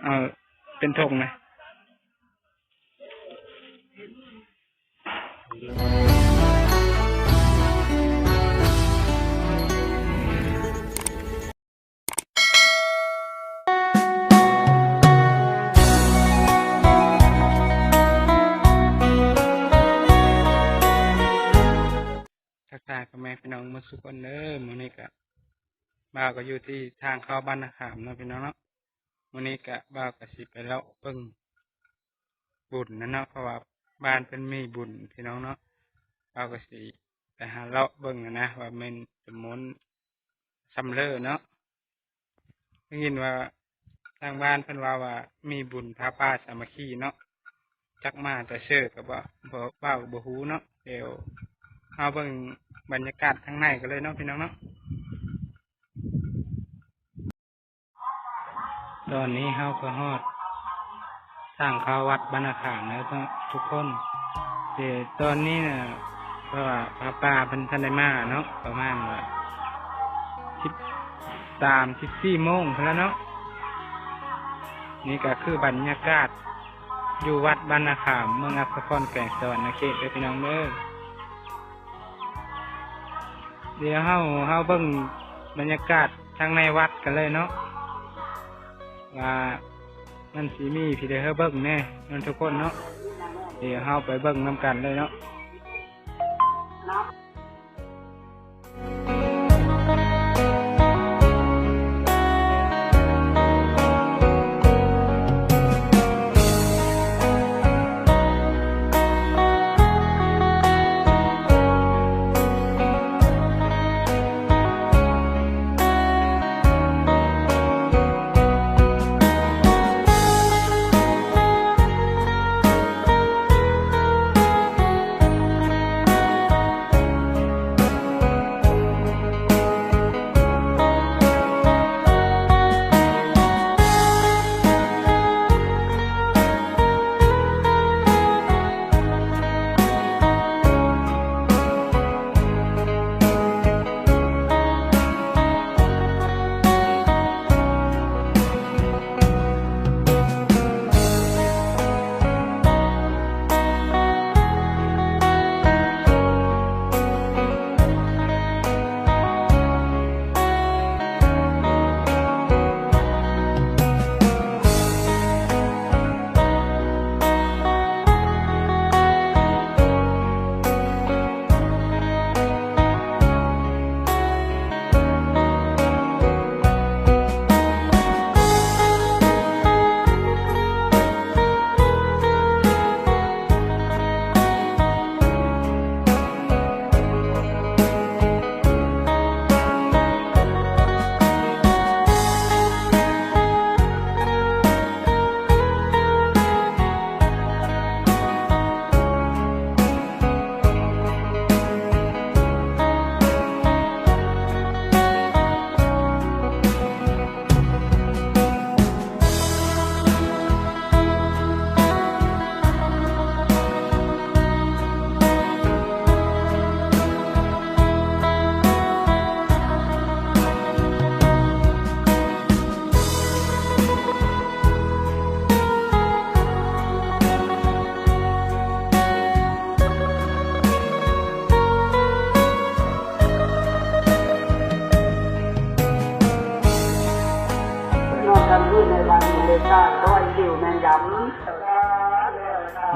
เอาเป็นธงนะทักทายกับแม่พี่น้องมาสุกคนเด้อมื้อนี้ก็บ่าวก็อยู่ที่ทางเข้าบ้านนาขามเนาะพี่น้องเนาะมื้อนี้ก็บ่าวก็สิไปเลาะเบิ่งบุญนั่นเนาะเพราะว่าบ้านเพิ่นมีบุญพี่น้องเนาะบ่าวก็สิไปหาเลาะเบิ่งนะว่าแม่นสมมุติสำเร็จเนาะได้ยินว่าทางบ้านเพิ่นว่ามีบุญพาป่าสามัคคีเนาะจักมาแต่เชื่อก็บ่าวบ่ฮู้เนาะเดี๋ยวเฮาเบิ่งบรรยากาศข้างในกันเลยเนาะพี่น้องเนาะตอนนี้เฮาก็ฮอดทางเข้าวัดบ้านนาขามแล้วทุกคนแต่ตอนนี้น่ะเพราะว่าป้าเพิ่นทันได้มาเนาะประมาณว่า13-14 โมงพุ่นแล้วเนาะนี่ก็คือบรรยากาศอยู่วัดบ้านนาขามเมืองอัสสะพรแก่งสวรรณเขตเด้อพี่น้องเด้อเดี๋ยวเฮาเบิ่งบรรยากาศทางในวัดกันเลยเนาะว่ามันสิมีพี่ได้เฮาเบิ่งแน่นั่นทุกคนเนาะเดี๋ยวเฮาไปเบิ่งนํกันเลยเนาะ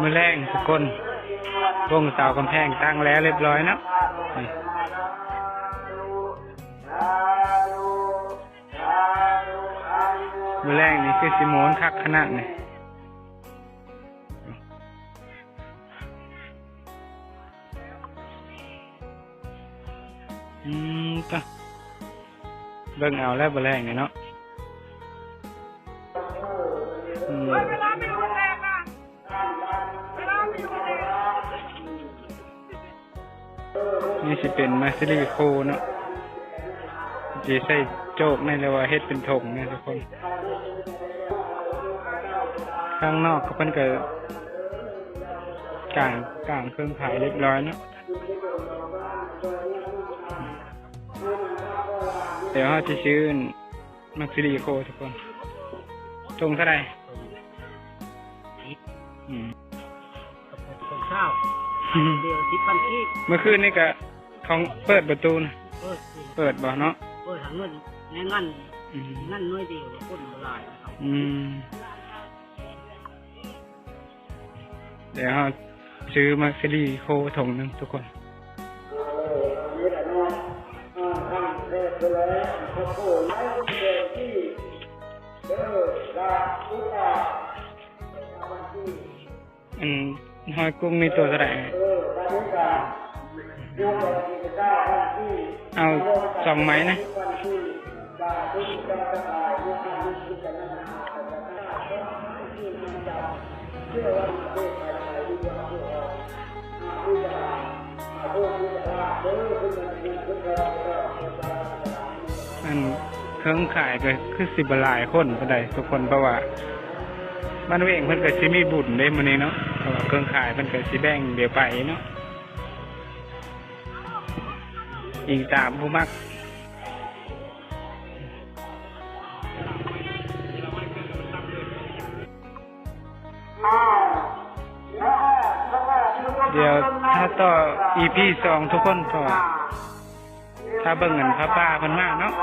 มื้อแรงทุกคนวงเสากำแพงตั้งแล้วเรียบร้อยเนาะมื้อแรงนี่คือสิโมนคักขนาดนี่ก็เบิ่งเอาแล้วบ่แรงนี่เนาะนี่สิเป็นมาซิลิโคเนาะจะใส่โจกในเลยว่าเฮ็ดเป็นถงเนี่ยทุกคนข้างนอกก็เพิ่นก็กางเครื่องขายเรียบร้อยเนาะแ ดี๋ยวเขาจะซื้อมักซิลิโคทุกคนตรงเท่าไหร่ คนข้าวเดียว10,000กีบ เมื่อคืนนี่ก็ของเปิดประตูนะเปิดบ่เนาะ เปิดทางเงินในงั้นน้อยเดียวคนหลายนะครับ เดี๋ยวเราซื้อมักซิลิโคถุงหนึ่งทุกคนหอยกุ้งมีตัวเท่าไหร่เอา2 ไม้นะเครื่องขายก็คือสิบหลายคนก็ได้ทุกคนเพราะว่าบ้านเวงเพิ่นก็สิมีบุญได้มื้อนี้เนาะเพราะว่าเครื่องขายเพิ่นก็สิแบ่งเดี๋ยวไปเนาะอีกตามผู้มักเดี๋ยวถ้าต่อ EP 2ทุกคนก็ถ้าเบิ่งเงินพระป้าเพิ่นมาเนาะ